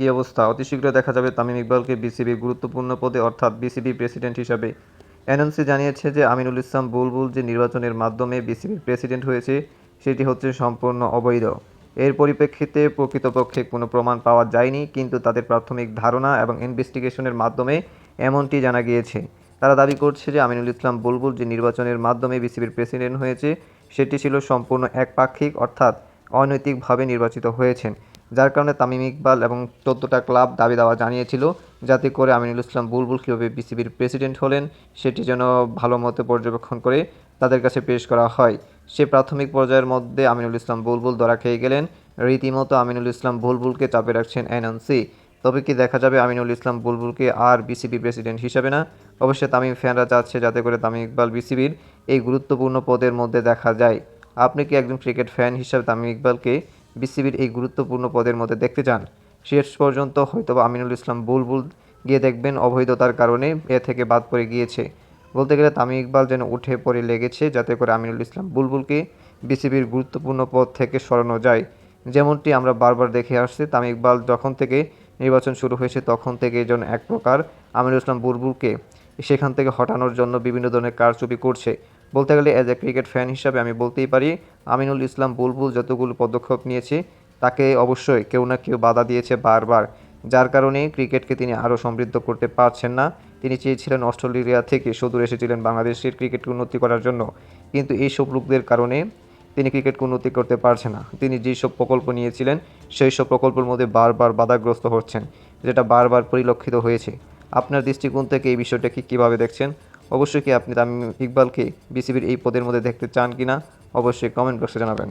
কী অবস্থা? অতি শীঘ্রই দেখা যাবে তামিম ইকবালকে বিসিবির গুরুত্বপূর্ণ পদে অর্থাৎ বিসিবি প্রেসিডেন্ট হিসাবে। এনএমসি জানিয়েছে যে আমিনুল ইসলাম বুলবুল যে নির্বাচনের মাধ্যমে বিসিবির প্রেসিডেন্ট হয়েছে সেটি হচ্ছে সম্পূর্ণ অবৈধ। এর পরিপ্রেক্ষিতে প্রকৃতপক্ষে কোনো প্রমাণ পাওয়া যায়নি, কিন্তু তাদের প্রাথমিক ধারণা এবং ইনভেস্টিগেশনের মাধ্যমে এমনটি জানা গিয়েছে। তারা দাবি করছে যে আমিনুল ইসলাম বুলবুল যে নির্বাচনের মাধ্যমে বিসিবির প্রেসিডেন্ট হয়েছে সেটি ছিল সম্পূর্ণ একপাক্ষিক, অর্থাৎ অনৈতিকভাবে নির্বাচিত হয়েছেন। যার কারণে তামিম ইকবাল এবং ১৪টা ক্লাব দাবি দাওয়া জানিয়েছিল যাতে করে আমিনুল ইসলাম বুলবুল কীভাবে বিসিবির প্রেসিডেন্ট হলেন সেটি যেন ভালো মতো পর্যবেক্ষণ করে তাদের কাছে পেশ করা হয়। সে প্রাথমিক পর্যায়ের মধ্যে আমিনুল ইসলাম বুলবুল ধরা খেয়ে গেলেন। রীতিমতো আমিনুল ইসলাম বুলবুলকে চাপে রাখছেন এনএমসি। তবে কি দেখা যাবে আমিনুল ইসলাম বুলবুলকে আর বিসিবি প্রেসিডেন্ট হিসাবে না? অবশ্যই তামিম ফ্যানরা চাচ্ছে যাতে করে তামিম ইকবাল বিসিবির এই গুরুত্বপূর্ণ পদের মধ্যে দেখা যায়। আপনি কি একজন ক্রিকেট ফ্যান হিসাবে তামিম ইকবালকে বিসিবির এই গুরুত্বপূর্ণ পদের মধ্যে দেখতে চান? শেষ পর্যন্ত হয়তোবা আমিনুল ইসলাম বুলবুল গিয়ে দেখবেন অবৈধতার কারণে এ থেকে বাদ পড়ে গিয়েছে। বলতে গেলে তামিম ইকবাল যেন উঠে পড়ে লেগেছে যাতে করে আমিনুল ইসলাম বুলবুলকে বিসিবির গুরুত্বপূর্ণ পদ থেকে সরানো যায়। যেমনটি আমরা বারবার দেখে আসছি, তামিম ইকবাল যখন থেকে নির্বাচন শুরু হয়েছে তখন থেকে যেন এক প্রকার আমিনুল ইসলাম বুলবুলকে সেখান থেকে হটানোর জন্য বিভিন্ন ধরনের কারচুপি করছে। বলতে গেলে অ্যাজ এ ক্রিকেট ফ্যান হিসাবে আমি বলতেই পারি আমিনুল ইসলাম বুলবুল যতগুলো পদক্ষেপ নিয়েছে তাকে অবশ্যই কেউ না কেউ বাধা দিয়েছে বারবার। যার কারণে ক্রিকেটকে তিনি আরও সমৃদ্ধ করতে পারছেন না। তিনি চেয়েছিলেন অস্ট্রেলিয়া থেকে সুদূর এসেছিলেন বাংলাদেশের ক্রিকেটকে উন্নতি করার জন্য, কিন্তু এইসব লোকদের কারণে তিনি ক্রিকেটকে উন্নতি করতে পারছেন না। তিনি যেসব প্রকল্প নিয়েছিলেন সেই সব প্রকল্পের মধ্যে বারবার বাধাগ্রস্ত হচ্ছেন, যেটা বারবার পরিলক্ষিত হয়েছে। আপনার দৃষ্টিকোণ থেকে এই বিষয়টাকে কীভাবে দেখছেন? অবশ্যই কি আপনি তামিম ইকবালকে বিসিবির এই পদের মধ্যে দেখতে চান কি না? অবশ্যই কমেন্ট বক্সে জানাবেন।